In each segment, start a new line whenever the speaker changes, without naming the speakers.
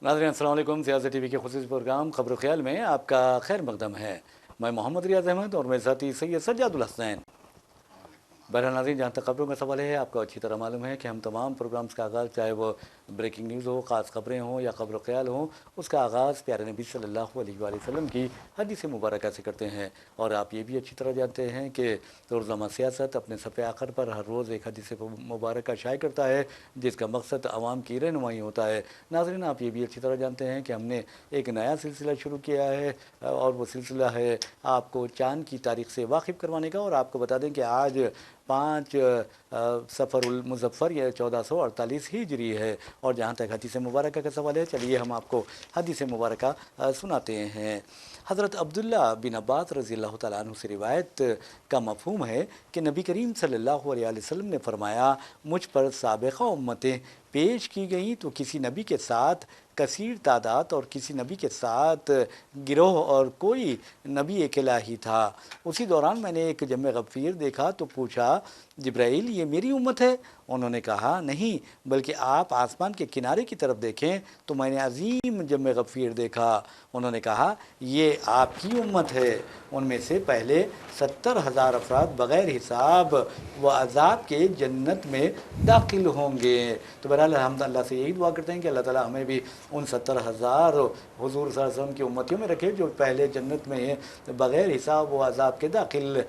नाज़रीन अस्सलाम वालेकुम। सियासत टीवी के खुसूसी प्रोग्राम खबर ख्याल में आपका खैर मकदम है। मैं मोहम्मद रियाज अहमद और मेरे साथी सैयद सज्जादुल हसनैन। बहरहाल नाज़रीन, जहाँ तक खबरों का सवाल है, आपको अच्छी तरह मालूम है कि हम तमाम प्रोग्राम्स का आगाज़, चाहे वो ब्रेकिंग न्यूज़ हो, ख़ास खबरें हों या खबर ख्याल हो, उसका आगाज़ प्यारे नबी सल्लल्लाहु अलैहि वसल्लम की हदीस मुबारक से करते हैं। और आप ये भी अच्छी तरह जानते हैं कि रोज़नामा सियासत अपने सफ़े आखिर पर हर रोज़ एक हदीस मुबारक शाये करता है, जिसका मकसद आवाम की रहनुमाई होता है। नाज़रीन, आप ये भी अच्छी तरह जानते हैं कि हमने एक नया सिलसिला शुरू किया है और वो सिलसिला है आपको चाँद की तारीख़ से वाकिफ़ करवाने का। और आपको बता दें कि आज 5 सफ़रुल मुज़फ़्फ़र या 1448 हिजरी है। और जहाँ तक हदीस मुबारक का सवाल है, चलिए हम आपको हदीस मुबारक सुनाते हैं। हज़रत अब्दुल्ला बिन अब्बास रज़ियल्लाहु तआला अन्हु से रिवायत का मफ़हूम है कि नबी करीम सल्लल्लाहु अलैहि वसल्लम ने फरमाया, मुझ पर साबिक़ा उम्मतें पेश की गईं तो किसी नबी के साथ कसीर तादाद और किसी नबी के साथ गिरोह और कोई नबी अकेला ही था। उसी दौरान मैंने एक जम्मे गफ़ीर देखा तो पूछा, जिब्राइल ये मेरी उम्मत है? उन्होंने कहा नहीं, बल्कि आप आसमान के किनारे की तरफ देखें तो मैंने अजीम जम्मे गफ़ीर देखा। उन्होंने कहा ये आपकी उम्मत है। उनमें से पहले 70,000 अफराद बग़ैर हिसाब व अज़ाब के जन्नत में दाखिल होंगे। तो बहरहाल हम अल्लाह से यही दुआ करते हैं कि अल्लाह ताला हमें भी उन 70,000 हुज़ूर सल्लल्लाहु अलैहि वसल्लम की उम्मतियों में रखे जो पहले जन्नत में बग़ैर हिसाब व अज़ाब के दाखिल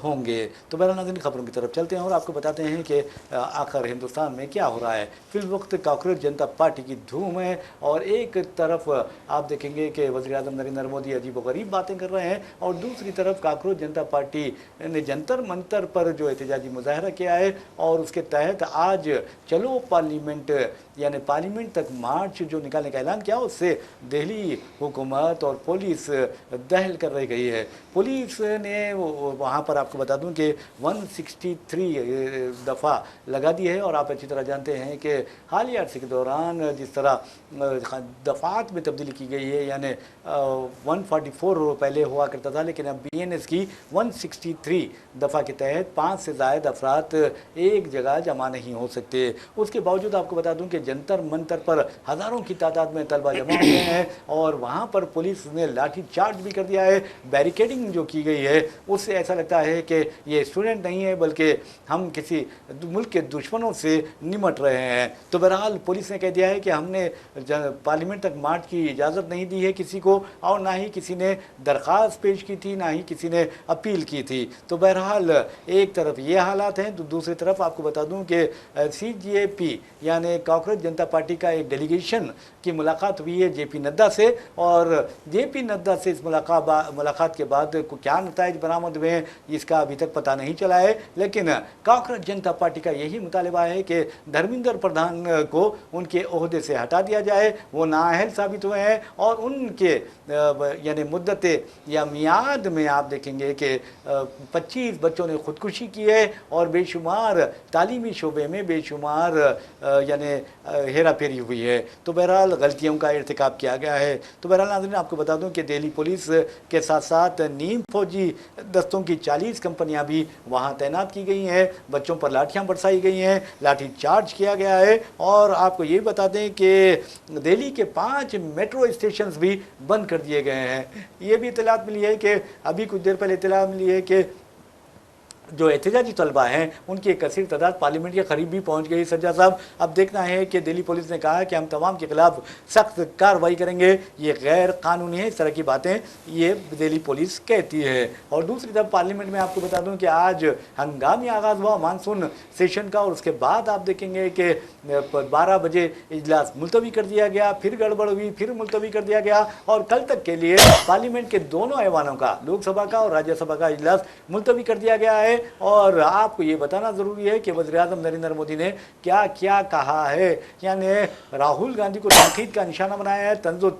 होंगे। तो बहरहाल नाज़रीन, खबरों की तरफ चलते हैं और आपको बताते हैं कि आखिर हिंदुस्तान में क्या हो रहा है। फिल वक्त कांग्रेस जनता पार्टी की धूम है और एक तरफ आप देखेंगे कि वज़ीर-ए-आज़म नरेंद्र मोदी अजीब व गरीब बातें कर रहे हैं और दूसरी तरफ कांग्रेस जनता पार्टी ने जंतर मंतर पर जो एहतजाजी मुजाहरा किया है और उसके तहत आज चलो पार्लियामेंट यानी पार्लियामेंट तक मार्च जो निकालने का ऐलान किया, उससे दिल्ली हुकूमत और पुलिस दहल कर रही गई है। पुलिस ने वहाँ पर आपको बता दूं कि 163 दफ़ा लगा दी है। और आप अच्छी तरह जानते हैं कि हालिया अरसे के दौरान जिस तरह दफ़ात में तब्दीली की गई है, यानी 144 पहले हुआ करता था, लेकिन अब BNS की 163 दफ़ा के तहत 5 से ज़ायद अफराद एक जगह जमा नहीं हो सकते। उसके बावजूद आपको बता दूं कि जंतर मंतर पर हज़ारों की तादाद में तलबा जमा हुए हैं और वहाँ पर पुलिस ने लाठी चार्ज भी कर दिया है। बैरिकेडिंग जो की गई है उससे ऐसा लगता है कि ये स्टूडेंट नहीं है बल्कि हम किसी मुल्क के दुश्मनों से निमट रहे हैं। तो बहरहाल पुलिस ने कह दिया है कि हमने पार्लियामेंट तक मार्च की इजाज़त नहीं दी है किसी को, और ना ही किसी ने दरख्वास्त पेश की थी, ना ही किसी ने अपील की थी। तो बहरहाल एक तरफ ये हालात हैं तो दूसरी तरफ आपको बता दूं कि CJP यानी कांग्रेस जनता पार्टी का एक डेलीगेशन की मुलाकात हुई है JP नड्डा से, और JP नड्डा से इस मुलाकात के बाद क्या नताइज बरामद हुए हैं इसका अभी तक पता नहीं चला है। लेकिन कांग्रेस जनता पार्टी का यही मुतालबा है कि धर्मेंद्र प्रधान को उनके ओहदे से हटा दिया जाए। वो नाअहल साबित हुए हैं और उनके यानी मुद्दत या मियाद में आप देखेंगे कि 25 बच्चों ने खुदकुशी की है और बेशुमार तालीमी शोबे में बेशुमार यानी हेरा फेरी हुई है। तो बहरहाल गलतियों का इर्तिकाब किया गया है। तो बहरहाल नाज़रीन, आपको बता दूं कि दिल्ली पुलिस के साथ साथ नीम फौजी दस्तों की 40 कंपनियां भी वहां तैनात की गई हैं। बच्चों पर लाठियां बरसाई गई हैं, लाठी चार्ज किया गया है। और आपको ये बता दें कि दिल्ली के 5 मेट्रो स्टेशन भी बंद कर दिए गए हैं। ये भी इत्तलात मिली है कि अभी कुछ देर पहले इत्तला मिली है कि जो एहतजाजी तलबा हैं उनकी एक कसीर तादाद पार्लियामेंट के करीब भी पहुँच गई। सज्जा साहब, अब देखना है कि दिल्ली पुलिस ने कहा है कि हम तमाम के खिलाफ सख्त कार्रवाई करेंगे, ये गैर कानूनी है। इस तरह की बातें ये दिल्ली पुलिस कहती है। और दूसरी तरफ पार्लियामेंट में आपको बता दूं कि आज हंगामी आगाज़ हुआ मानसून सेशन का, और उसके बाद आप देखेंगे कि 12 बजे इजलास मुलतवी कर दिया गया, फिर गड़बड़ हुई, फिर मुलतवी कर दिया गया और कल तक के लिए पार्लियामेंट के दोनों ऐवानों का, लोकसभा का और राज्यसभा का इजलास मुलतवी कर दिया गया है। और आपको ये बताना ज़रूरी है कि वज़ीर-ए-आज़म नरेंद्र मोदी ने क्या क्या कहा है। यानी राहुल गांधी को तनकीद का निशाना बनाया है, तंज़ो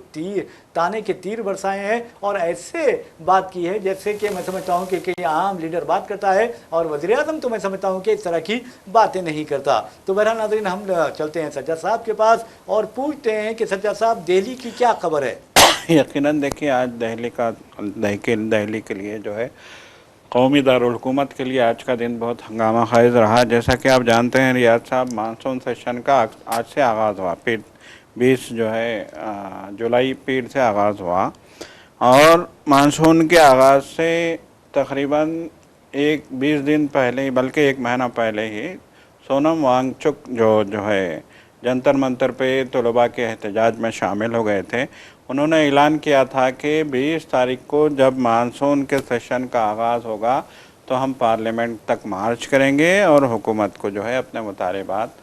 ताने के तीर बरसाए हैं और ऐसे बात की है जैसे कि मैं समझता हूँ कि आम लीडर बात करता है और वज़ीर-ए-आज़म तो मैं समझता हूँ कि इस तरह की बातें नहीं करता। तो बहरहाल नाज़रीन, हम चलते हैं सज्जा साहब के पास और पूछते हैं कि सज्जा साहब, दिल्ली की क्या खबर है?
यकीनन देखिए, आज दिल्ली के लिए जो है कौमी दारुल हुकूमत के लिए आज का दिन बहुत हंगामा खेज रहा। जैसा कि आप जानते हैं रियाज साहब, मानसून सेशन का आज से आगाज़ हुआ। फिर 20 जो है जुलाई पीर से आगाज़ हुआ और मानसून के आगाज़ से तकरीबन 20 दिन पहले ही, बल्कि 1 महीना पहले ही सोनम वांगचुक जो है जंतर मंतर पे तलबा के एहतजाज में शामिल हो गए थे। उन्होंने ऐलान किया था कि 20 तारीख को जब मानसून के सेशन का आगाज़ होगा तो हम पार्लियामेंट तक मार्च करेंगे और हुकूमत को जो है अपने मुतालबात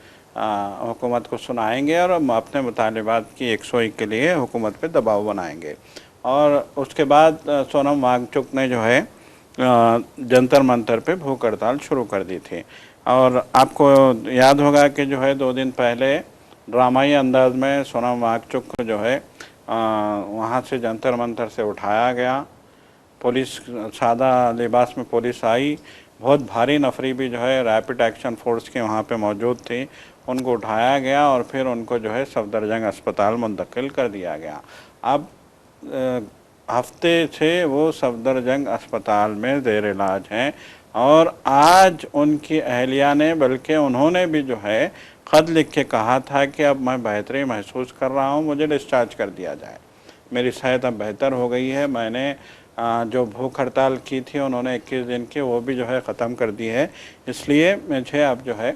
हुकूमत को सुनाएंगे और अपने मुतालबात की यकसुई के लिए हुकूमत पे दबाव बनाएंगे। और उसके बाद सोनम वांगचुक ने जो है जंतर मंतर पे भूख हड़ताल शुरू कर दी थी। और आपको याद होगा कि जो है 2 दिन पहले ड्रामाई अंदाज में सोनम वांगचुक को जो है वहाँ से जंतर मंतर से उठाया गया। पुलिस, सादा लिबास में पुलिस आई, बहुत भारी नफरी भी जो है रैपिड एक्शन फोर्स के वहाँ पे मौजूद थी, उनको उठाया गया और फिर उनको जो है सफदरजंग अस्पताल मुंतकिल कर दिया गया। अब हफ्ते से वो सफदरजंग अस्पताल में ज़ेर इलाज हैं और आज उनकी अहलिया ने, बल्कि उन्होंने भी जो है ख़त लिख के कहा था कि अब मैं बेहतरी महसूस कर रहा हूँ, मुझे डिस्चार्ज कर दिया जाए, मेरी सेहत अब बेहतर हो गई है। मैंने जो भूख हड़ताल की थी उन्होंने 21 दिन की, वो भी जो है ख़त्म कर दी है, इसलिए मुझे अब जो है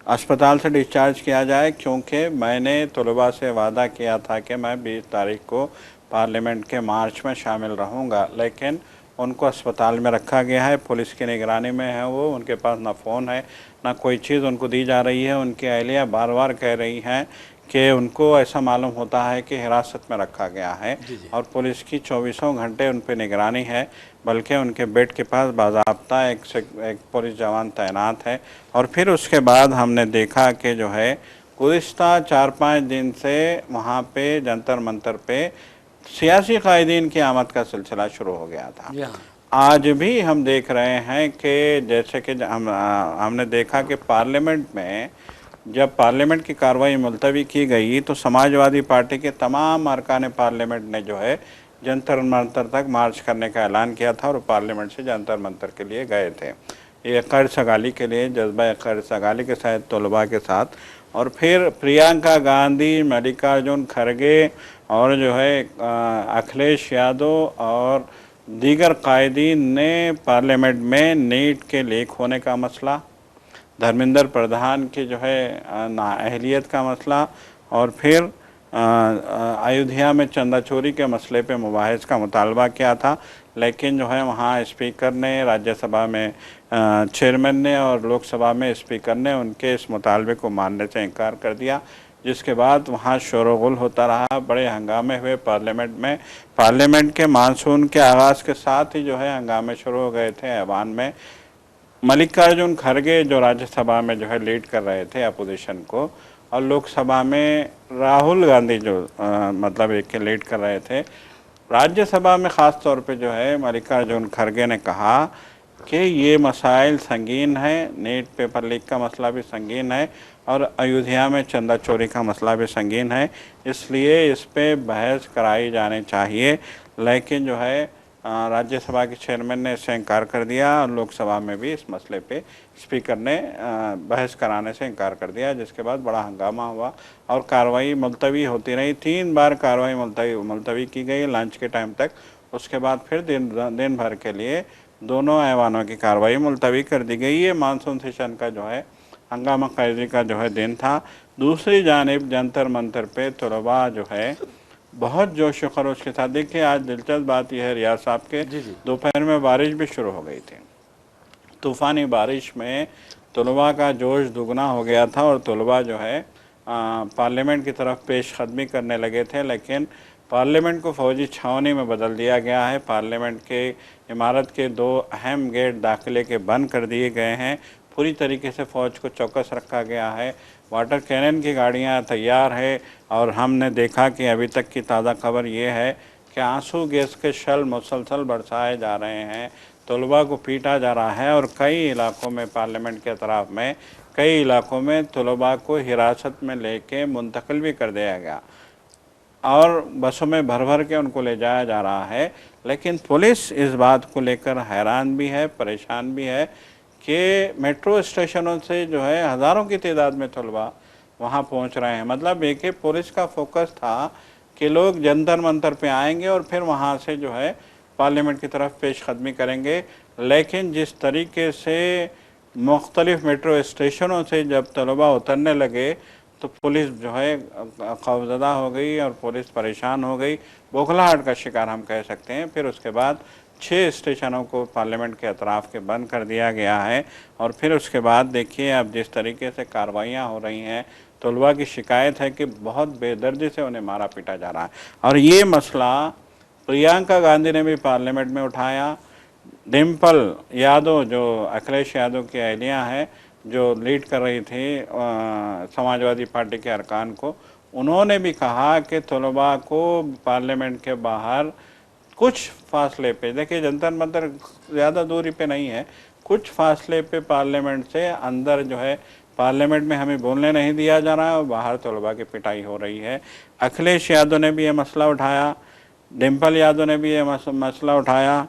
अस्पताल से डिस्चार्ज किया जाए, क्योंकि मैंने तलबा से वादा किया था कि मैं 20 तारीख को पार्लियामेंट के मार्च में शामिल रहूँगा। लेकिन उनको अस्पताल में रखा गया है, पुलिस की निगरानी में है वो, उनके पास ना फ़ोन है ना कोई चीज़ उनको दी जा रही है। उनकी अहलिया बार बार कह रही हैं कि उनको ऐसा मालूम होता है कि हिरासत में रखा गया है और पुलिस की 24 घंटे उन पर निगरानी है, बल्कि उनके बेड के पास बाज़ाब्ता एक पुलिस जवान तैनात है। और फिर उसके बाद हमने देखा कि जो है गुज़िश्ता 4-5 दिन से वहाँ पे जंतर मंतर पे सियासी कायदीन की आमद का सिलसिला शुरू हो गया था। आज भी हम देख रहे हैं कि जैसे कि हमने देखा कि पार्लियामेंट में जब पार्लियामेंट की कार्रवाई मुलतवी की गई तो समाजवादी पार्टी के तमाम अरकान पार्लियामेंट ने जो है जंतर मंतर तक मार्च करने का ऐलान किया था और पार्लियामेंट से जंतर मंतर के लिए गए थे, ये खैर सगाली के लिए, जज्बा खैर सगाली के साथ तलबा के साथ। और फिर प्रियंका गांधी, मल्लिकार्जुन खड़गे और जो है अखिलेश यादव और दीगर कायदीन ने पार्लियामेंट में नीट के लीक होने का मसला, धर्मेंद्र प्रधान की जो है नाअहलियत का मसला और फिर अयोध्या में चंदा चोरी के मसले पे मुबाहिस का मुतालबा किया था। लेकिन जो है वहाँ स्पीकर ने, राज्यसभा में चेयरमैन ने और लोकसभा में स्पीकर ने उनके इस मुतालबे को मानने से इनकार कर दिया, जिसके बाद वहाँ शोरगुल होता रहा, बड़े हंगामे हुए पार्लियामेंट में। पार्लियामेंट के मानसून के आगाज़ के साथ ही जो है हंगामे शुरू हो गए थे ऐवान में। मल्लिकार्जुन खड़गे जो राज्यसभा में जो है लीड कर रहे थे अपोजिशन को, और लोकसभा में राहुल गांधी जो मतलब एक के लीड कर रहे थे। राज्यसभा में ख़ास तौर पे जो है मल्लिकार्जुन खड़गे ने कहा कि ये मसाइल संगीन है, नीट पेपर लीक का मसला भी संगीन है और अयोध्या में चंदा चोरी का मसला भी संगीन है, इसलिए इस पे बहस कराई जानी चाहिए। लेकिन जो है राज्यसभा के चेयरमैन ने इससे इनकार कर दिया और लोकसभा में भी इस मसले पे स्पीकर ने बहस कराने से इनकार कर दिया, जिसके बाद बड़ा हंगामा हुआ और कार्रवाई मुलतवी होती रही। 3 बार कार्रवाई मुलतवी की गई लंच के टाइम तक। उसके बाद फिर दिन भर के लिए दोनों ऐवानों की कार्रवाई मुलतवी कर दी गई। ये मानसून सेशन का जो है हंगामा कैदी का जो है दिन था। दूसरी जानिब जंतर मंतर पे तलबा जो है बहुत जोश व खरोश के साथ, देखिए आज दिलचस्प बात यह है रियाज साहब के दोपहर में बारिश भी शुरू हो गई थी। तूफ़ानी बारिश में तलबा का जोश दुगना हो गया था और तलबा जो है पार्लियामेंट की तरफ पेशकदमी करने लगे थे, लेकिन पार्लियामेंट को फ़ौजी छावनी में बदल दिया गया है। पार्लियामेंट के इमारत के 2 अहम गेट दाखिले के बंद कर दिए गए हैं, पूरी तरीके से फ़ौज को चौकस रखा गया है। वाटर कैनन की गाड़ियां तैयार है और हमने देखा कि अभी तक की ताज़ा खबर ये है कि आंसू गैस के शल मुसलसल बरसाए जा रहे हैं, तलबा को पीटा जा रहा है और कई इलाकों में पार्लियामेंट के अतराफ़ में कई इलाकों में तलबा को हिरासत में लेके मुंतकिल भी कर दिया गया। और बसों में भर भर के उनको ले जाया जा रहा है। लेकिन पुलिस इस बात को लेकर हैरान भी है, परेशान भी है कि मेट्रो स्टेशनों से जो है हज़ारों की तादाद में तलबा वहाँ पहुँच रहे हैं। मतलब एक ही पुलिस का फोकस था कि लोग जंतर मंतर पे आएंगे और फिर वहाँ से जो है पार्लियामेंट की तरफ पेशकदमी करेंगे। लेकिन जिस तरीके से मुख्तलिफ़ मेट्रो स्टेशनों से जब तलबा उतरने लगे तो पुलिस जो है खौफज़दा हो गई और पुलिस परेशान हो गई, बौखलाहट का शिकार हम कह सकते हैं। फिर उसके बाद 6 स्टेशनों को पार्लियामेंट के अतराफ़ के बंद कर दिया गया है। और फिर उसके बाद देखिए अब जिस तरीके से कार्रवाइयाँ हो रही हैं, तलबा की शिकायत है कि बहुत बेदर्दी से उन्हें मारा पीटा जा रहा है। और ये मसला प्रियंका गांधी ने भी पार्लियामेंट में उठाया। डिम्पल यादव जो अखिलेश यादव की अहलिया हैं, जो लीड कर रही थी समाजवादी पार्टी के अरकान को, उन्होंने भी कहा कि तलबा को पार्लियामेंट के बाहर कुछ फासले पे, देखिए जंतर मंतर ज़्यादा दूरी पे नहीं है, कुछ फासले पे पार्लियामेंट से अंदर जो है पार्लियामेंट में हमें बोलने नहीं दिया जा रहा है और बाहर तलबा की पिटाई हो रही है। अखिलेश यादव ने भी ये मसला उठाया, डिम्पल यादव ने भी ये मसला उठाया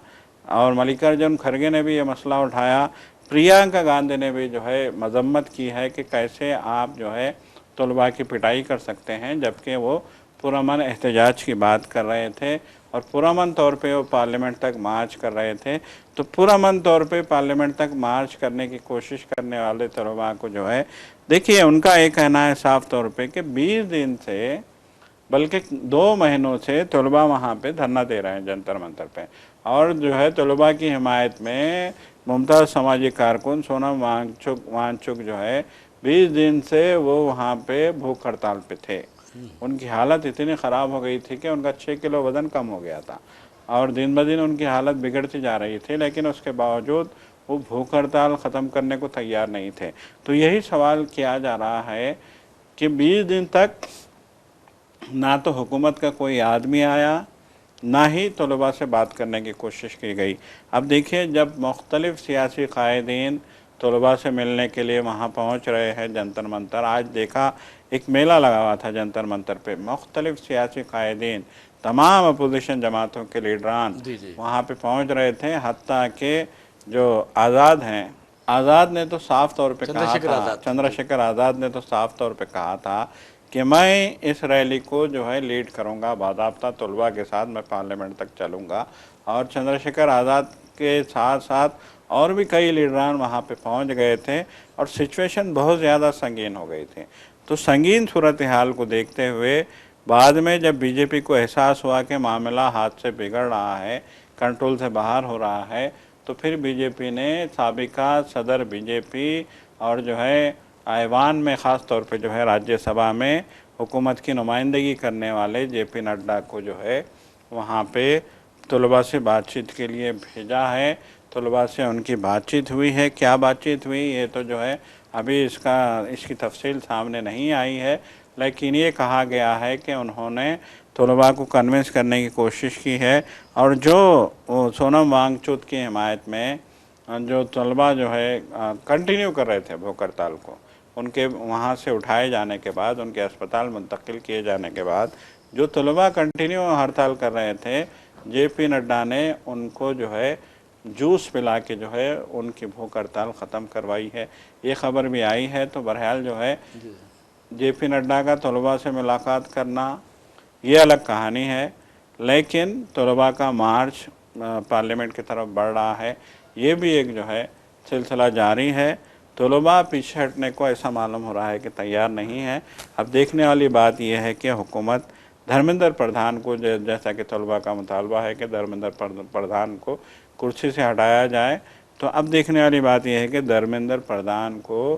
और मल्लिकार्जुन खड़गे ने भी ये मसला उठाया। प्रियंका गांधी ने भी जो है मजम्मत की है कि कैसे आप जो है तलबा की पिटाई कर सकते हैं, जबकि वो पुरअमन एहतजाज की बात कर रहे थे और पुरअमन तौर पे वो पार्लियामेंट तक मार्च कर रहे थे। तो पुरअमन तौर पे पार्लियामेंट तक मार्च करने की कोशिश करने वाले तलबा को जो है, देखिए उनका एक कहना है साफ तौर पे कि 20 दिन से बल्कि 2 महीनों से तलबा वहाँ पे धरना दे रहे हैं जंतर मंतर पे। और जो है तलबा की हिमायत में मुमताज़ समाजी कारकुन सोनम वांगचुक जो है 20 दिन से वो वहाँ पे भूख हड़ताल पे थे। उनकी हालत इतनी ख़राब हो गई थी कि उनका 6 किलो वज़न कम हो गया था और दिन ब दिन उनकी हालत बिगड़ती जा रही थी। लेकिन उसके बावजूद वो भूख हड़ताल ख़त्म करने को तैयार नहीं थे। तो यही सवाल किया जा रहा है कि 20 दिन तक ना तो हुकूमत का कोई आदमी आया, ना ही तलबा से बात करने की कोशिश की गई। अब देखिए जब मुख्तलिफ़ सियासी कायदीन तलबा से मिलने के लिए वहाँ पहुँच रहे हैं जंतर मंतर, आज देखा एक मेला लगा हुआ था जंतर मंतर पे, मुख्तलिफ़ सियासी कायदीन, तमाम अपोजिशन जमातों के लीडरान वहाँ पे पहुँच रहे थे। हत्ता कि जो आज़ाद हैं, आज़ाद ने तो साफ़ तौर पे कहा था, चंद्रशेखर आज़ाद ने तो साफ़ तौर पे कहा था कि मैं इस रैली को जो है लीड करूंगा, बाज़ाब्ता तलबा के साथ मैं पार्लियामेंट तक चलूंगा। और चंद्रशेखर आज़ाद के साथ साथ और भी कई लीडरान वहाँ पे पहुँच गए थे और सिचुएशन बहुत ज़्यादा संगीन हो गई थी। तो संगीन सूरत हाल को देखते हुए बाद में जब बीजेपी को एहसास हुआ कि मामला हाथ से बिगड़ रहा है, कंट्रोल से बाहर हो रहा है, तो फिर बीजेपी ने साबिका सदर बीजेपी और जो है ऐवान में ख़ास तौर पे जो है राज्यसभा में हुकूमत की नुमाइंदगी करने वाले जेपी नड्डा को जो है वहाँ पे तलबा से बातचीत के लिए भेजा है। तलबा से उनकी बातचीत हुई है, क्या बातचीत हुई ये तो जो है अभी इसकी तफसील सामने नहीं आई है। लेकिन ये कहा गया है कि उन्होंने तलबा को कन्विंस करने की कोशिश की है और जो सोनम वांगचुक की हिमायत में जो तलबा जो है कंटिन्यू कर रहे थे भूख हड़ताल को, उनके वहाँ से उठाए जाने के बाद, उनके अस्पताल मुंतकिल किए जाने के बाद जो तलबा कंटिन्यू हड़ताल कर रहे थे, जेपी नड्डा ने उनको जो है जूस पिला के जो है उनकी भूख हड़ताल ख़त्म करवाई है। ये खबर भी आई है। तो बहरहाल जो है जेपी नड्डा का तलबा से मुलाकात करना ये अलग कहानी है, लेकिन तलबा का मार्च पार्लियामेंट की तरफ बढ़ रहा है, ये भी एक जो है सिलसिला जारी है। तलबा पीछे हटने को ऐसा मालूम हो रहा है कि तैयार नहीं है। अब देखने वाली बात यह है कि हुकूमत धर्मेंद्र प्रधान को, जैसा कि तलबा का मुतालबा है कि धर्मेंद्र प्रधान को कुर्सी से हटाया जाए, तो अब देखने वाली बात यह है कि धर्मेंद्र प्रधान को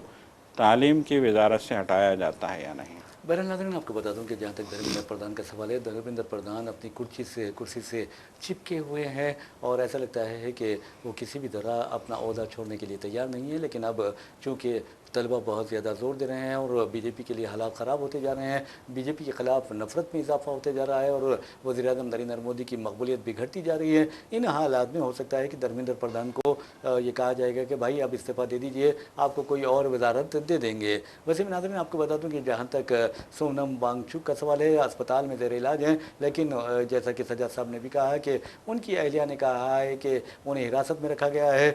तालीम की वजारत से हटाया जाता है या नहीं।
बहरहाल नाज़रीन, आपको बता दूं कि जहाँ तक धर्मेंद्र प्रधान का सवाल है, धर्मेंद्र प्रधान अपनी कुर्सी से चिपके हुए हैं और ऐसा लगता है कि वो किसी भी तरह अपना ओहदा छोड़ने के लिए तैयार नहीं है। लेकिन अब चूँकि तलबा बहुत ज़्यादा ज़ोर दे रहे हैं और बीजेपी के लिए हालात ख़राब होते जा रहे हैं। बीजेपी के ख़िलाफ़ नफ़रत में इजाफा होते जा रहा है और वज़ीर-ए-आज़म नरेंद्र मोदी की मकबूलियत भी घटती जा रही है। इन हालात में हो सकता है कि धर्मेंद्र प्रधान को ये कहा जाएगा कि भाई आप इस्तीफ़ा दे दीजिए, आपको कोई और वजारत दे देंगे। वैसे में नाज़रीन आपको बता दूं कि जहाँ तक सोनम वांगचुक का सवाल है, अस्पताल में ज़ेर इलाज हैं, लेकिन जैसा कि सज्जाद साहब ने भी कहा है कि उनकी अहलिया ने कहा है कि उन्हें हिरासत में रखा गया है।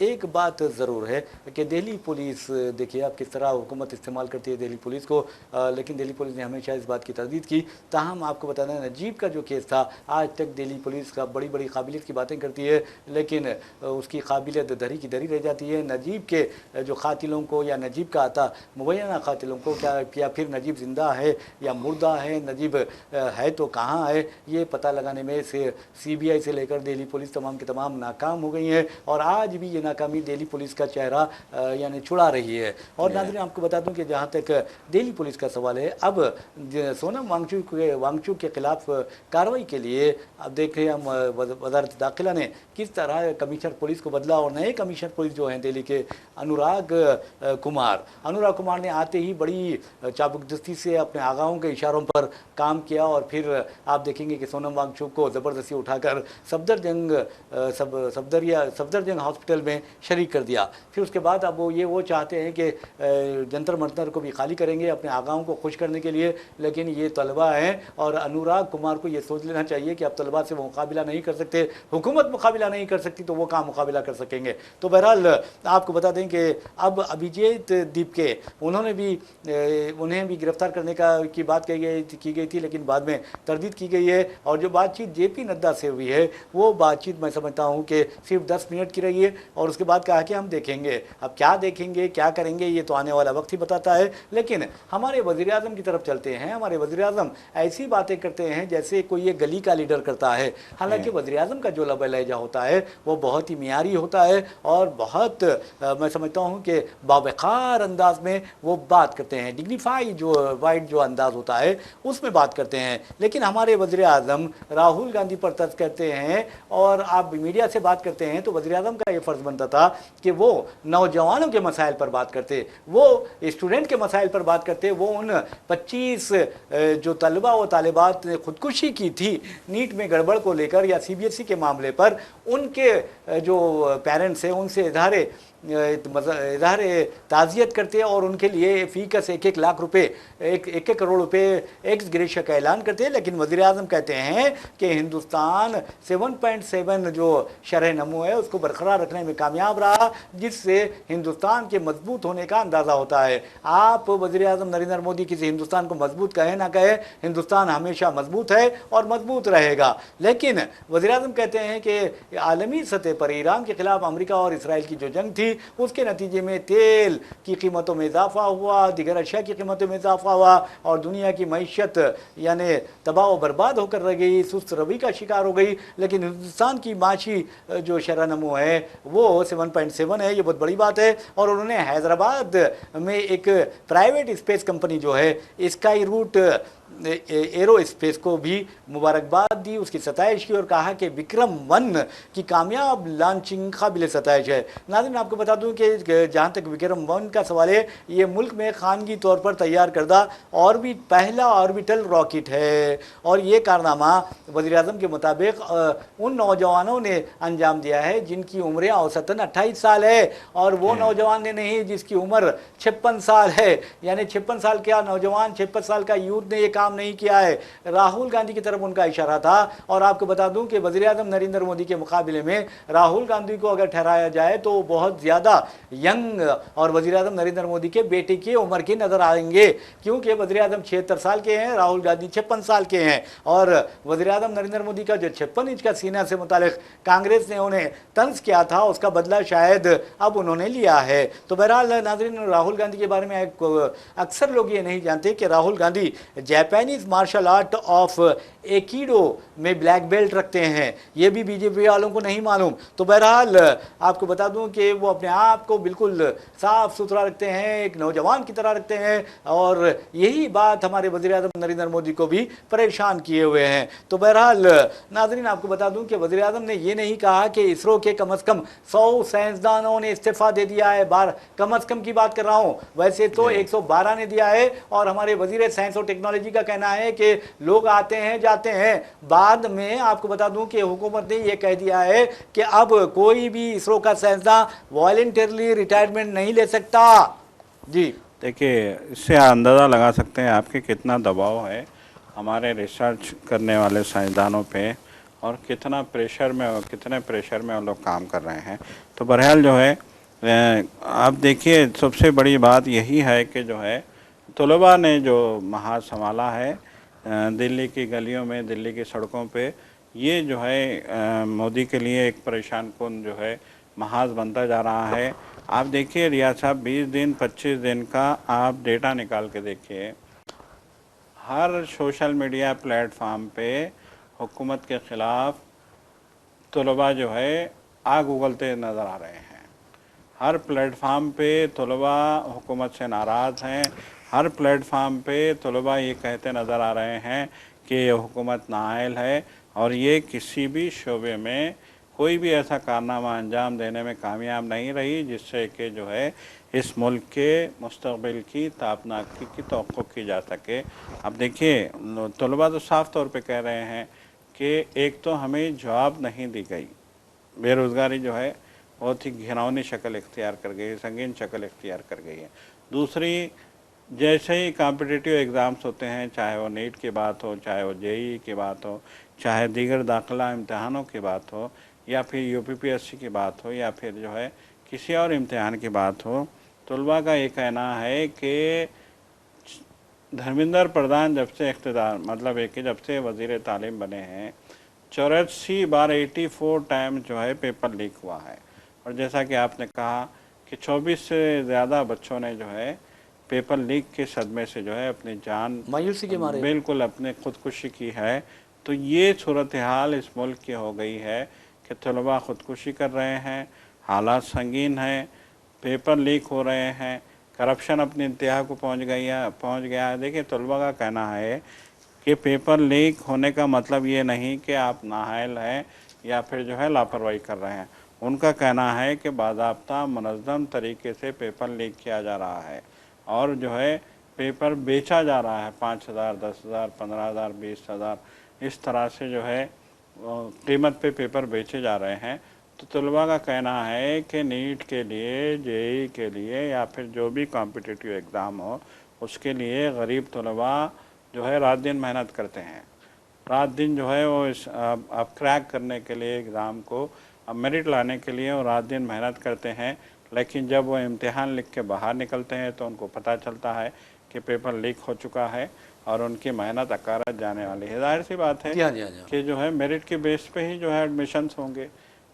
एक बात ज़रूर है कि दिल्ली पुलिस, देखिए आप किस तरह हुकूमत इस्तेमाल करती है दिल्ली पुलिस को, लेकिन दिल्ली पुलिस ने हमेशा इस बात की तरदीद की। ताहम आपको बताना है, नजीब का जो केस था, आज तक दिल्ली पुलिस का बड़ी बड़ी काबिलियत की बातें करती है, लेकिन उसकी काबिलियत दरी की दरी रह जाती है। नजीब के जो कातिलों को या नजीब का आता मुबैना कातिलों को क्या फिर नजीब ज़िंदा है या मुर्दा है, नजीब है तो कहाँ है, ये पता लगाने में से CBI से लेकर दिल्ली पुलिस तमाम के तमाम नाकाम हो गई है और आज भी ये नाकामी दिल्ली पुलिस का चेहरा यानी छुड़ा रही है। और नाज़रीन आपको बता दूं कि जहाँ तक दिल्ली पुलिस का सवाल है, अब सोनम वांगचुक के खिलाफ कार्रवाई के लिए अब देखें हम वजारत दाखिला ने किस तरह कमिश्नर पुलिस को बदला और नए कमिश्नर पुलिस जो हैं दिल्ली के अनुराग कुमार ने आते ही बड़ी चाबुकदस्ती से अपने आगाओं के इशारों पर काम किया और फिर आप देखेंगे कि सोनम वांगचुक को ज़बरदस्ती उठाकर सफदरजंग हॉस्पिटल में शरीक कर दिया। फिर उसके बाद अब वो चाहते हैं कि जंतर मंतर को भी खाली करेंगे अपने आगाओं को खुश करने के लिए, लेकिन ये तलबा हैं और अनुराग कुमार को ये सोच लेना चाहिए कि अब तलबा से वो मुकाबला नहीं कर सकते, हुकूमत मुकाबला नहीं कर सकती तो वो कहाँ मुकाबला कर सकेंगे। तो बहरहाल आपको बता दें कि अब अभिजीत दीपके उन्हें भी गिरफ्तार करने की बात की गई थी, लेकिन बाद में तरदीद की गई है। और जो बातचीत JP नड्डा से हुई है वो बातचीत मैं समझता हूँ कि सिर्फ 10 मिनट की रही है और उसके बाद कहा कि हम देखेंगे, अब क्या देखेंगे क्या करेंगे ये तो आने वाला वक्त ही बताता है। लेकिन हमारे वज़ीर-ए-आज़म की तरफ चलते हैं। हमारे वज़ीर-ए-आज़म ऐसी बातें करते हैं जैसे कोई एक गली का लीडर करता है, हालांकि वज़ीर-ए-आज़म का जो लहजा होता है वो बहुत ही मियारी होता है और बहुत मैं समझता हूँ कि बावक़ार अंदाज में वो बात करते हैं, डिग्निफाइड जो अंदाज होता है उसमें बात करते हैं। लेकिन हमारे वज़ीर-ए-आज़म राहुल गांधी पर तर्ज करते हैं और आप मीडिया से बात करते हैं तो वज़ीर-ए-आज़म का ये फ़र्ज़ बनता था कि वो नौजवानों के मसाइल पर बात करते, वो स्टूडेंट के मसाइल पर बात करते, वो उन 25 जो तलबा व तालिबात ने खुदकुशी की थी नीट में गड़बड़ को लेकर या CBSE के मामले पर, उनके जो पेरेंट्स हैं उनसे इज़हार ताज़ियत करते और उनके लिए फ़ी का 1-1 लाख रुपए 1 करोड़ रुपए एक्स ग्रेशिया का ऐलान करते हैं। लेकिन वज़ीर-ए-आज़म कहते हैं कि हिंदुस्तान 7.7 जो शरह नमो है उसको बरकरार रखने में कामयाब रहा, जिससे हिंदुस्तान के मजबूत होने का अंदाज़ा होता है। आप वज़ीर-ए-आज़म नरेंद्र मोदी किसी हिंदुस्तान को मजबूत कहे ना कहे, हिंदुस्तान हमेशा मजबूत है और मजबूत रहेगा। लेकिन वज़ीर-ए-आज़म कहते हैं कि आलमी सतह पर ईरान के खिलाफ अमेरिका और इसराइल की जो जंग थी उसके नतीजे में तेल की कीमतों में इजाफा हुआ, दीगर अशिया की कीमतों में इजाफा हुआ और दुनिया की मईशत यानी तबाह व बर्बाद होकर रह गई, सुस्त रवि का शिकार हो गई। लेकिन हिंदुस्तान की माशी जो शरह नमो है वो 7.7 है, ये बहुत बड़ी बात है। और उन्होंने हैदराबाद में एक प्राइवेट स्पेस कंपनी जो है स्काई रूट एरो स्पेस को भी मुबारकबाद दी, उसकी सताइश की और कहा कि विक्रम-1 की कामयाब लॉन्चिंग काबिल सताइश है। नाज़रीन आपको बता दूं कि जहां तक विक्रम-1 का सवाल है, ये मुल्क में खानगी तौर पर तैयार करदा पहला ऑर्बिटल रॉकेट है और ये कारनामा वज़ीर-ए-आज़म के मुताबिक उन नौजवानों ने अंजाम दिया है जिनकी उम्रें औसतन 28 साल है और वो नौजवान ने नहीं जिसकी उम्र 56 साल है, यानी 56 साल का नौजवान 56 साल का यूथ ने काम नहीं किया है। राहुल गांधी की तरफ उनका इशारा था। और आपको बता दूं कि वज़ीर-ए-आज़म नरेंद्र मोदी के मुकाबले में राहुल गांधी को अगर ठहराया जाए तो बहुत ज़्यादा यंग और वज़ीर-ए-आज़म नरेंद्र मोदी के बेटे की उम्र के नज़र आएंगे, क्योंकि वज़ीर-ए-आज़म 76 साल के हैं, राहुल गांधी 56 साल के हैं। और वज़ीर-ए-आज़म नरेंद्र मोदी का जो 56 इंच का सीना से मुतालिक कांग्रेस ने उन्हें तंज किया था उसका बदला शायद अब उन्होंने लिया है। तो बहरहाल नाज़रीन, राहुल गांधी के बारे में अक्सर लोग ये नहीं जानते कि Rahul Gandhi Japanese martial art of aikido में ब्लैक बेल्ट रखते हैं, ये भी बीजेपी वालों को नहीं मालूम। तो बहरहाल आपको बता दूं कि वो अपने आप को बिल्कुल साफ सुथरा रखते हैं, एक नौजवान की तरह रखते हैं, और यही बात हमारे वज़ीर-ए-आज़म नरेंद्र मोदी को भी परेशान किए हुए हैं। तो बहरहाल नाज़रीन, आपको बता दूं कि वज़ीर-ए-आज़म ने ये नहीं कहा कि इसरो के कम से कम 100 साइंसदानों ने इस्तीफा दे दिया है, कम से कम की बात कर रहा हूं, वैसे तो 112 ने दिया है। और हमारे वज़ीर साइंस और टेक्नोलॉजी का कहना है कि लोग आते हैं जाते हैं, बाद में आपको बता दूं कि हुकूमत ने यह कह दिया है कि अब कोई भी इसरो का साइंसदान वॉलंटरली रिटायरमेंट नहीं ले सकता। जी
देखिए, इससे अंदाज़ा लगा सकते हैं आपके कितना दबाव है हमारे रिसर्च करने वाले साइंसदानों पे, और कितना प्रेशर में और कितने प्रेशर में वो लोग काम कर रहे हैं। तो बहरहाल जो है आप देखिए, सबसे बड़ी बात यही है कि जो है तलबा ने जो महाज संभाला है दिल्ली की गलियों में, दिल्ली की सड़कों पे, ये जो है मोदी के लिए एक परेशान कौन जो है महाज बनता जा रहा है। आप देखिए रियाज साहब, 20 दिन 25 दिन का आप डेटा निकाल के देखिए, हर सोशल मीडिया प्लेटफार्म पे हुकूमत के ख़िलाफ़ तलबा जो है आग उगलते नज़र आ रहे हैं। हर प्लेटफार्म पे तलबा हुकूमत से नाराज़ हैं, हर प्लेटफार्म पे तलबा ये कहते नज़र आ रहे हैं कि ये हुकूमत नाअहल है और ये किसी भी शोबे में कोई भी ऐसा कारनामा अंजाम देने में कामयाब नहीं रही जिससे कि जो है इस मुल्क के मुस्तक़बिल की ताबनाकी की तवक्को की जा सके। अब देखिए, तलबा तो साफ़ तौर पे कह रहे हैं कि एक तो हमें जवाब नहीं दी गई, बेरोज़गारी जो है बहुत ही घिनौनी शक्ल इख्तियार कर गई है, संगीन शक्ल इख्तियार कर गई है। दूसरी, जैसे ही कॉम्पिटिटिव एग्ज़ाम्स होते हैं, चाहे वो नीट की बात हो, चाहे वो जेईई की बात हो, चाहे दीगर दाखिला इम्तहानों की बात हो, या फिर यूपीपीएससी की बात हो, या फिर जो है किसी और इम्तहान की बात हो, तलबा का ये कहना है कि धर्मेंद्र प्रधान जब से इख्तिदार, मतलब एक जब से वज़ीर तालीम बने हैं, 84 बार 84 टाइम जो है पेपर लीक हुआ है। और जैसा कि आपने कहा कि 24 से ज़्यादा बच्चों ने जो है पेपर लीक के सदमे से जो है अपनी जान
मायूसी के मारे
बिल्कुल अपने खुदकुशी की है। तो ये सूरत हाल इस मुल्क की हो गई है कि तलबा खुदकुशी कर रहे हैं, हालात संगीन हैं, पेपर लीक हो रहे हैं, करप्शन अपनी इंतहा को पहुंच गया है। देखिए, तलबा का कहना है कि पेपर लीक होने का मतलब ये नहीं कि आप नाअहल हैं या फिर जो है लापरवाही कर रहे हैं। उनका कहना है कि बाज़ाब्ता मुनज़्ज़म तरीके से पेपर लीक किया जा रहा है और जो है पेपर बेचा जा रहा है 5,000, 10,000, 15,000, 20,000, इस तरह से जो है कीमत पे पेपर बेचे जा रहे हैं। तो तलबा का कहना है कि नीट के लिए, जेईई के लिए, या फिर जो भी कॉम्पिटिटिव एग्ज़ाम हो उसके लिए गरीब तलबा जो है रात दिन मेहनत करते हैं, रात दिन जो है वो इस अब क्रैक करने के लिए एग्ज़ाम को, अब मेरिट लाने के लिए वो रात दिन मेहनत करते हैं। लेकिन जब वो इम्तिहान लिख के बाहर निकलते हैं तो उनको पता चलता है कि पेपर लीक हो चुका है और उनकी मेहनत अकारत जाने वाली है। जाहिर सी बात है कि जो है मेरिट के बेस पे ही जो है एडमिशन्स होंगे,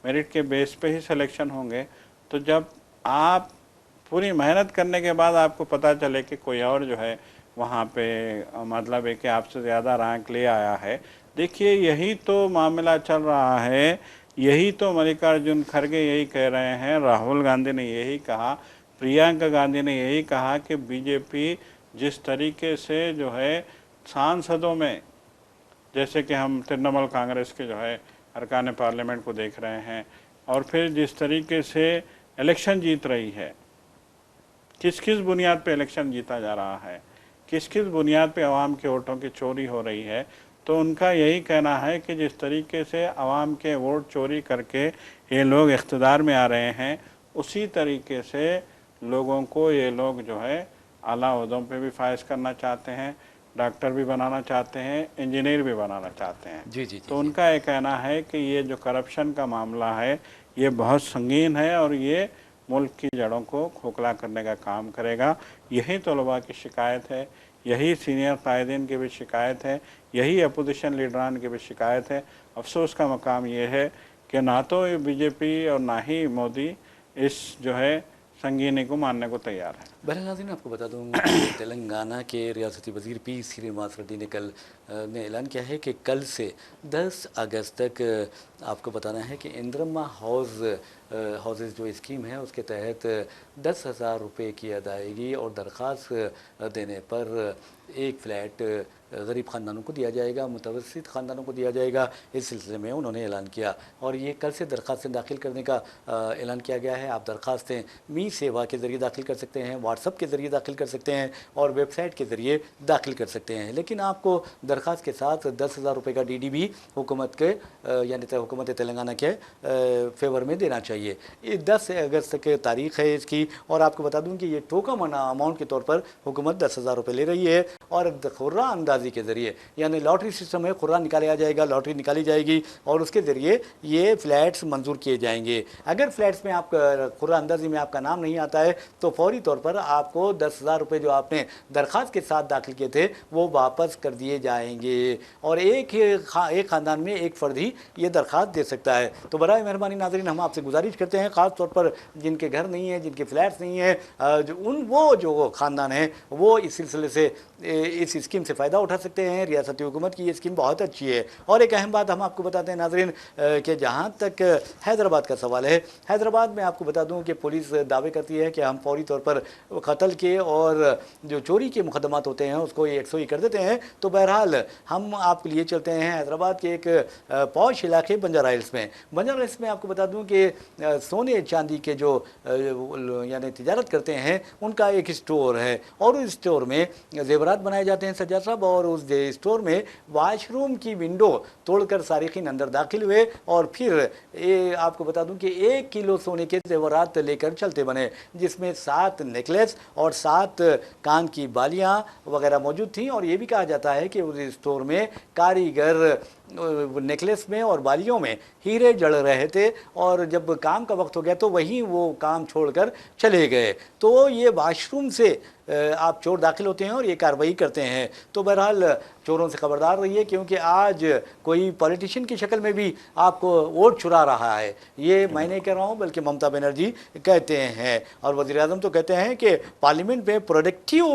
मेरिट के बेस पे ही सिलेक्शन होंगे। तो जब आप पूरी मेहनत करने के बाद आपको पता चले कि कोई और जो है वहाँ पे मतलब है कि आपसे ज़्यादा रैंक ले आया है, देखिए यही तो मामला चल रहा है, यही तो मल्लिकार्जुन खड़गे यही कह रहे हैं, राहुल गांधी ने यही कहा, प्रियंका गांधी ने यही कहा कि बीजेपी जिस तरीके से जो है सांसदों में, जैसे कि हम तृणमूल कांग्रेस के जो है अरकान पार्लियामेंट को देख रहे हैं, और फिर जिस तरीके से इलेक्शन जीत रही है, किस किस बुनियाद पे इलेक्शन जीता जा रहा है, किस किस बुनियाद पे आवाम के वोटों की चोरी हो रही है, तो उनका यही कहना है कि जिस तरीके से आवाम के वोट चोरी करके ये लोग इख्तिदार में आ रहे हैं, उसी तरीके से लोगों को ये लोग जो है आला ओहदों पे भी फायज करना चाहते हैं, डॉक्टर भी बनाना चाहते हैं, इंजीनियर भी बनाना चाहते हैं।
जी।
तो उनका ये कहना है कि ये जो करप्शन का मामला है ये बहुत संगीन है और ये मुल्क की जड़ों को खोखला करने का काम करेगा। यही तलबा की शिकायत है, यही सीनियर कायदीन की भी शिकायत है, यही अपोजिशन लीडरान की भी शिकायत है। अफसोस का मकाम ये है कि ना तो बीजेपी और ना ही मोदी इस जो है संगीनी को मानने को तैयार है।
बहरहाल नाज़रीन, आपको बता दूं कि तेलंगाना के रियासती वज़ीर पी श्रीनिवास रेड्डी ने कल ने ऐलान किया है कि कल से 10 अगस्त तक आपको बताना है कि इंदिरम्मा हाउसेज जो स्कीम है उसके तहत 10,000 रुपये की अदायगी और दरख्वास्त देने पर एक फ़्लैट गरीब ख़ानदानों को दिया जाएगा, मुतवस्सित ख़ानदानों को दिया जाएगा। इस सिलसिले में उन्होंने ऐलान किया और ये कल से दरख्वास्तें दाखिल करने का ऐलान किया गया है। आप दरख्वास्तें मी सेवा के ज़रिए दाखिल कर सकते हैं, व्हाट्सअप के ज़रिए दाखिल कर सकते हैं और वेबसाइट के ज़रिए दाखिल कर सकते हैं। लेकिन आपको दरख्वास्त के साथ 10,000 रुपये का DD भी हुकूमत के यानी हुकूमत तेलंगाना के फेवर में देना चाहिए। ये 10 अगस्त की तारीख़ है इसकी और आपको बता दूँ कि ये टोकन अमाउंट के तौर पर हुकूमत 10,000 रुपये ले रही है और खुर्रा अंदाज़ी के ज़रिए यानी लॉटरी सिस्टम है, खुर्रा निकाला जाएगा, लॉटरी निकाली जाएगी और उसके ज़रिए ये फ़्लैट्स मंजूर किए जाएंगे। अगर फ़्लैट्स में आपका खुर्रा अंदाज़ी में आपका नाम नहीं आता है तो फौरी तौर पर आपको 10,000 रुपये जो आपने दरख्वास्त के साथ दाखिल किए थे वो वापस कर दिए जाएंगे और एक ख़ानदान में एक फ़र्द ही ये दरख्वास्त दे सकता है। तो बराए मेहरबानी नाज़रीन, हम आपसे गुजारिश करते हैं ख़ास तौर पर जिनके घर नहीं है, जिनके फ्लैट्स नहीं है, जो ख़ानदान है वो इस सिलसिले से इस स्कीम से फ़ायदा उठा सकते हैं। रियासती हुकूमत की ये स्कीम बहुत अच्छी है। और एक अहम बात हम आपको बताते हैं नाज़रीन कि जहाँ तक हैदराबाद का सवाल है, हैदराबाद में आपको बता दूँ कि पुलिस दावे करती है कि हम फौरी तौर पर कत्ल के और जो चोरी के मुकदमात होते हैं उसको 100 कर देते हैं। तो बहरहाल हम आपके लिए चलते हैं हैदराबाद के एक पॉश इलाके बंजारा हिल्स में। बंजारा हिल्स में आपको बता दूँ कि सोने चांदी के जो यानी तिजारत करते हैं उनका एक स्टोर है और उस स्टोर में जेवरात बनाए जाते हैं सज्जाद साहब, और उस स्टोर में वाशरूम की विंडो तोड़कर सारिकीन अंदर दाखिल हुए और फिर आपको बता दूं कि 1 किलो सोने के जेवरात लेकर चलते बने, जिसमें 7 नेकलेस और 7 कान की बालियां वगैरह मौजूद थी। और ये भी कहा जाता है कि उस स्टोर में कारीगर नेकलेस में और बालियों में हीरे जड़ रहे थे और जब काम का वक्त हो गया तो वहीं वो काम छोड़कर चले गए। तो ये वाशरूम से आप चोर दाखिल होते हैं और ये कार्रवाई करते हैं। तो बहरहाल चोरों से खबरदार रहिए, क्योंकि आज कोई पॉलिटिशियन की शक्ल में भी आपको वोट चुरा रहा है। ये मैं नहीं कह रहा हूँ बल्कि ममता बनर्जी कहते हैं और वज़ीर आज़म तो कहते हैं कि पार्लियामेंट में प्रोडक्टिव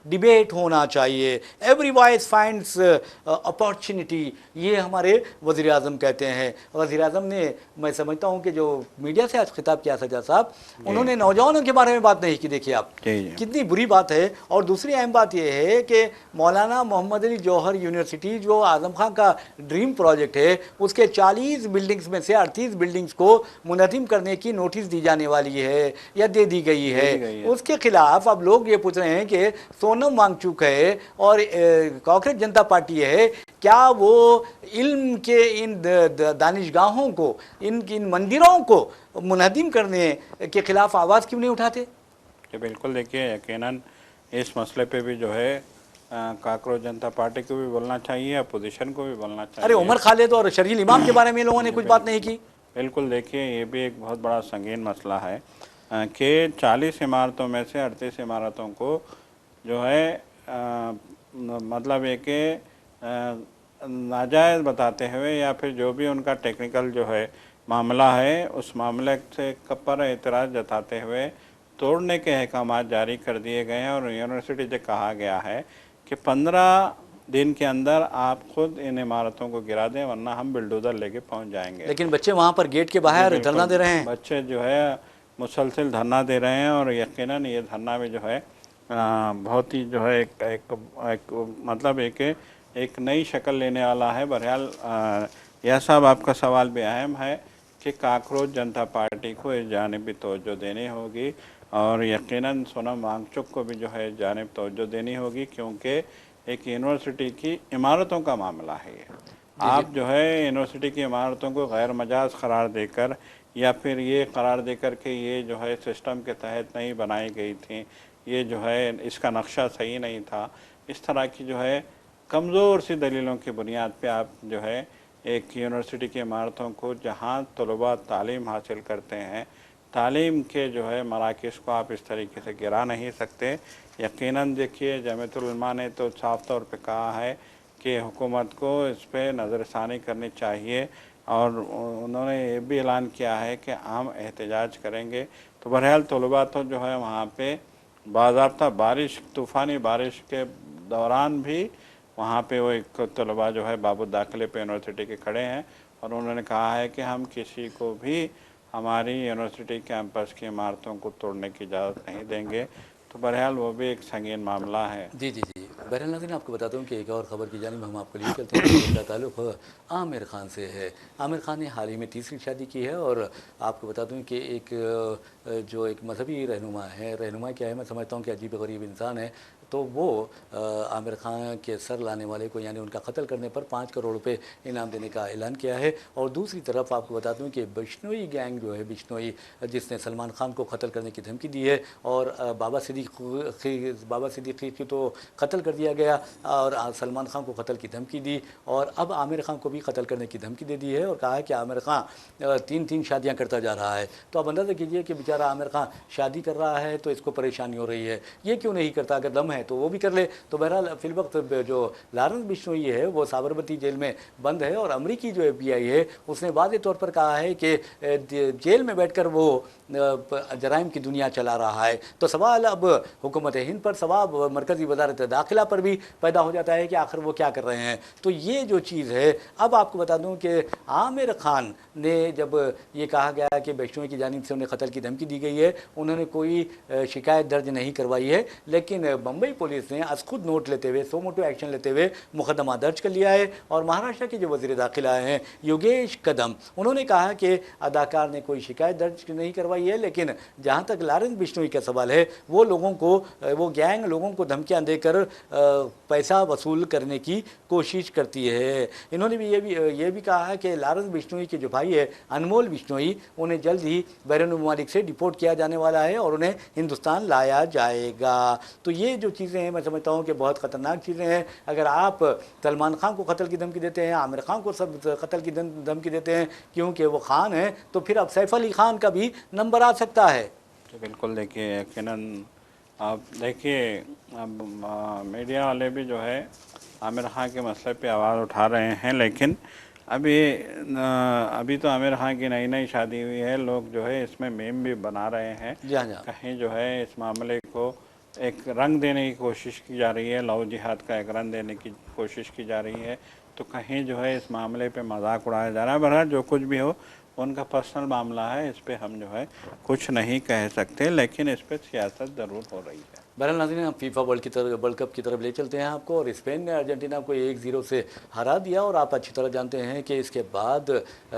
डिबेट होना चाहिए, एवरी वॉइस फाइंड्स अपॉर्चुनिटी, ये हमारे वज़ीर आज़म कहते हैं। वज़ीर आज़म ने, मैं समझता हूँ कि जो मीडिया से आज खिताब किया सज्जाद साहब, उन्होंने नौजवानों के बारे में बात नहीं की। देखिए आप कितनी बुरी बात है। और दूसरी अहम बात यह है कि मौलाना मोहम्मद अली जौहर यूनिवर्सिटी जो आज़म खान का ड्रीम प्रोजेक्ट है उसके 40 बिल्डिंग्स में से 38 बिल्डिंग्स को मुनज़्ज़म करने की नोटिस दी जाने वाली है या दे दी गई है। उसके खिलाफ अब लोग ये पूछ रहे हैं कि सोनम वांगचुक है और कांग्रेस जनता पार्टी है, क्या वो इल्म के इन दानिशगाहों को, इन मंदिरों को मुनहदिम करने के खिलाफ आवाज़ क्यों नहीं उठाते?
बिल्कुल, देखिए यकीनन इस मसले पे भी जो है काकरोच जनता पार्टी को भी बोलना चाहिए, अपोजिशन को भी बोलना चाहिए।
अरे उमर खालिद और शर्जील इमाम के बारे में लोगों ने कुछ बात नहीं की।
बिल्कुल, देखिए ये भी एक बहुत बड़ा संगीन मसला है कि 40 इमारतों में से 38 इमारतों को जो है मतलब ये कि नाजायज़ बताते हुए या फिर जो भी उनका टेक्निकल जो है मामला है उस मामले से पर एतराज़ जताते हुए तोड़ने के अहकाम जारी कर दिए गए हैं। और यूनिवर्सिटी से कहा गया है कि 15 दिन के अंदर आप खुद इन इमारतों को गिरा दें वरना हम बिल्डोजर लेके पहुंच जाएंगे।
लेकिन बच्चे वहां पर गेट के बाहर धरना दे रहे हैं।
बच्चे जो है मुसलसल धरना दे रहे हैं और यकीनन ये धरना भी जो है बहुत ही जो है एक मतलब एक नई शक्ल लेने वाला है। बहरहाल यह सब आपका सवाल भी अहम है कि काकरोच जनता पार्टी को इस जानिब भी तवज्जो देनी होगी और यकीनन सोनम वांगचुक को भी जो है जानिब तवज्जो देनी होगी, क्योंकि एक यूनिवर्सिटी की इमारतों का मामला है ये। आप जो है यूनिवर्सिटी की इमारतों को गैर मजाज करार देकर या फिर ये करार देकर के ये जो है सिस्टम के तहत नहीं बनाई गई थी, ये जो है इसका नक्शा सही नहीं था, इस तरह की जो है कमज़ोर सी दलीलों की बुनियाद पे आप जो है एक यूनिवर्सिटी की इमारतों को जहाँ तलबा तालीम हासिल करते हैं, तालीम के जो है मराकज़ को आप इस तरीके से गिरा नहीं सकते। यकीनन देखिए जमीयतुल उलमा ने तो साफ तौर पे कहा है कि हुकूमत को इस पर नज़रसानी करनी चाहिए और उन्होंने ये भी ऐलान किया है कि आम एहतजाज करेंगे। तो बहरहाल तलबा तो जो है वहाँ पे बाज़ाब्ता बारिश, तूफ़ानी बारिश के दौरान भी वहाँ पे वो एक तलबा जो है बाबू दाखिले पे यूनिवर्सिटी के खड़े हैं और उन्होंने कहा है कि हम किसी को भी हमारी यूनिवर्सिटी कैंपस की इमारतों को तोड़ने की इजाज़त नहीं देंगे। तो बहरहाल वो भी एक संगीन मामला है।
जी जी जी। बहरहाल नाज़रीन, आपको बताता हूँ कि एक और ख़बर की जानिब हम आपको लिए चलते हैं जिसका ताल्लुक़ आमिर खान से है। आमिर खान ने हाल ही में तीसरी शादी की है और आपको बता दूँ कि एक जो एक मजहबी रहनुमा है, रहनुमा क्या है, मैं समझता हूँ कि अजीब गरीब इंसान है, तो वो आमिर खान के सर लाने वाले को यानी उनका कत्ल करने पर 5 करोड़ रुपए इनाम देने का ऐलान किया है। और दूसरी तरफ आपको बता दूं कि बिश्नोई गैंग जो है, बिश्नोई जिसने सलमान खान को कत्ल करने की धमकी दी है और बाबा सिद्दीकी की तो कत्ल कर दिया गया और सलमान खान को कत्ल की धमकी दी और अब आमिर खान को भी कत्ल करने की धमकी दे दी है और कहा है कि आमिर खान 3-3 शादियाँ करता जा रहा है। तो आप अंदाज़ा कीजिए कि बेचारा आमिर खान शादी कर रहा है तो इसको परेशानी हो रही है, ये क्यों नहीं करता? अगर दम है तो वो भी कर ले। तो बहरहाल फिल वक्त जो लारेंस बिश्नोई है वो साबरमती जेल में बंद है और अमरीकी जो FBI है उसने वाज़े तौर पर कहा है कि जेल में बैठकर वो जराइम की दुनिया चला रहा है। तो सवाल अब हुकूमत हिंद पर, सवाल मरकज़ी वजारत दाखिला पर भी पैदा हो जाता है कि आखिर वो क्या कर रहे हैं। तो ये जो चीज़ है, अब आपको बता दूं कि आमिर खान ने जब ये कहा गया कि बिश्नोई की जानिब से उन्हें कत्ल की धमकी दी गई है, उन्होंने कोई शिकायत दर्ज नहीं करवाई है, लेकिन बम्बई पुलिस ने आज खुद नोट लेते हुए, सो मोटो एक्शन लेते हुए मुकदमा दर्ज कर लिया है। और महाराष्ट्र के जो वज़ीर दाखिला हैं योगेश कदम, उन्होंने कहा कि अदाकार ने कोई शिकायत दर्ज नहीं करवाई है, लेकिन जहां तक लारेंस बिश्नोई का सवाल है, वो लोगों को, वो गैंग लोगों को धमकियां देकर पैसा वसूल करने की कोशिश करती है। इन्होंने भी ये भी कहा है कि लारेंस बिश्नोई के जो भाई है अनमोल बिश्नोई, उन्हें जल्द ही बैरून ममालिक से डिपोर्ट किया जाने वाला है और उन्हें हिंदुस्तान लाया जाएगा। तो ये जो चीज़ें हैं, मैं समझता हूँ कि बहुत ख़तरनाक चीज़ें हैं। अगर आप सलमान खान को कत्ल की धमकी देते हैं, आमिर खान को सब कत्ल की धमकी देते हैं क्योंकि वो खान है, तो फिर अब सैफ अली खान का भी नंबर आ सकता है।
तो बिल्कुल देखिए, यकीनन आप देखिए अब मीडिया वाले भी जो है आमिर खान के मसले पे आवाज़ उठा रहे हैं, लेकिन अभी तो आमिर खान की नई नई शादी हुई है, लोग जो है इसमें मीम भी बना रहे हैं। कहीं जो है इस मामले को एक रंग देने की कोशिश की जा रही है, लव जिहाद का एक रंग देने की कोशिश की जा रही है, तो कहीं जो है इस मामले पे मजाक उड़ाया जा रहा है। बहरहाल जो कुछ भी हो उनका पर्सनल मामला है, इस पे हम जो है कुछ नहीं कह सकते, लेकिन इस पे सियासत ज़रूर हो रही है।
बहरहाल नाज़रीन, हम फीफा वर्ल्ड कप की तरफ ले चलते हैं आपको। और स्पेन ने अर्जेंटीना को 1-0 से हरा दिया और आप अच्छी तरह जानते हैं कि इसके बाद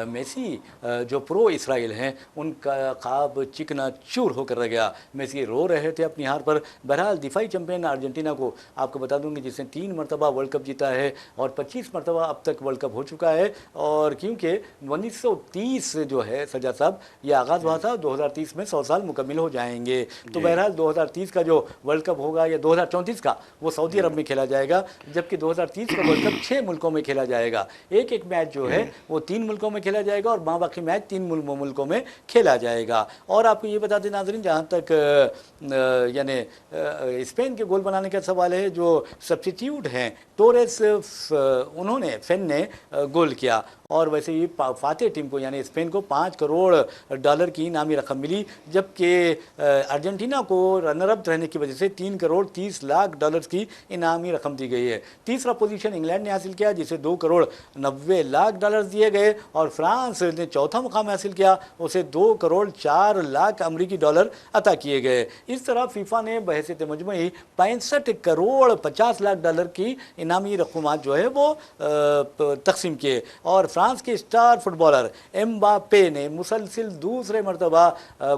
मेसी जो प्रो इसराइल हैं उनका ख्वाब चिकना चूर होकर रह गया। मेसी रो रहे थे अपनी हार पर। बहरहाल दिफाई चैंपियन अर्जेंटीना को आपको बता दूंगी जिसने 3 मरतबा वर्ल्ड कप जीता है और 25 मरतबा अब तक वर्ल्ड कप हो चुका है। और क्योंकि 1930 जो है सजा साहब, ये आगाज़ हुआ था, 2030 में 100 साल मुकम्मिल हो जाएंगे। तो बहरहाल 2030 का जो वर्ल्ड कप होगा या 2034 का, वो सऊदी अरब में खेला जाएगा, जबकि 2030 का वर्ल्ड कप 6 मुल्कों में खेला जाएगा। एक एक मैच जो है वो 3 मुल्कों में खेला जाएगा और बाकी मैच 3 मुल्कों में खेला जाएगा। और आपको ये बता दें नाज़रीन, जहाँ तक यानी स्पेन के गोल बनाने का सवाल है, जो सब्स्टिट्यूट हैं टोरेस, उन्होंने फेन ने गोल किया और वैसे ही फाते टीम को यानी स्पेन को 5 करोड़ डॉलर की इनामी रकम मिली, जबकि अर्जेंटीना को रनर अप रहने की वजह से 3 करोड़ 30 लाख डॉलर की इनामी रकम दी गई है। तीसरा पोजीशन इंग्लैंड ने हासिल किया जिसे 2 करोड़ 90 लाख डॉलर दिए गए और फ्रांस ने चौथा मुकाम हासिल किया, उसे 2 करोड़ 4 लाख अमरीकी डॉलर अता किए गए। इस तरह फीफा ने बहैसियत मजमूई 65 करोड़ 50 लाख डॉलर की इनामी रकूमात जो है वो तकसीम किए। और फ्रांस के स्टार फुटबॉलर एम्बापे ने मुसलसिल दूसरे मरतबा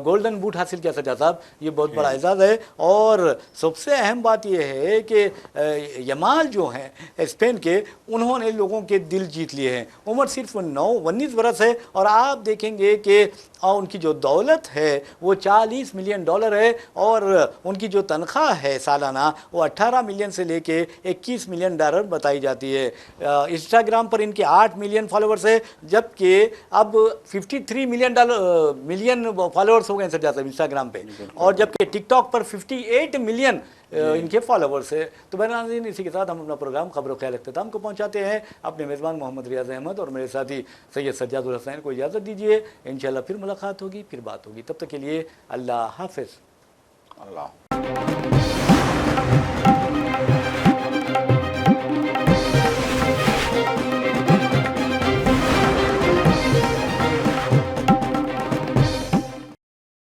गोल्डन बूट हासिल किया। सजा साहब, ये बहुत बड़ा एजाज़ है। और सबसे अहम बात यह है कि यमाल जो हैं स्पेन के, उन्होंने लोगों के दिल जीत लिए हैं। उम्र सिर्फ 19 बरस है और आप देखेंगे कि उनकी जो दौलत है वो 40 मिलियन डॉलर है और उनकी जो तनख्वाह है सालाना वो 18 मिलियन से लेके 21 मिलियन डॉलर बताई जाती है। इंस्टाग्राम पर इनके 8 मिलियन फॉलोवर फॉलोवर्स है, जबकि अब 53 मिलियन फॉलोवर्स हो गए सर जाते इंस्टाग्राम पे, और जबकि टिकटॉक पर 58 मिलियन इनके फॉलोवर्स है। तो बहरहाल इसी के साथ हम अपना प्रोग्राम खबरों ख्याल अख्ताम को पहुंचाते हैं। अपने मेज़बान मोहम्मद रियाज अहमद और मेरे साथी सैयद सज्जादुल हसनैन को इजाज़त दीजिए। इंशाल्लाह फिर मुलाकात होगी, फिर बात होगी। तब तक के लिए अल्लाह हाफिज़।
अल्लाह।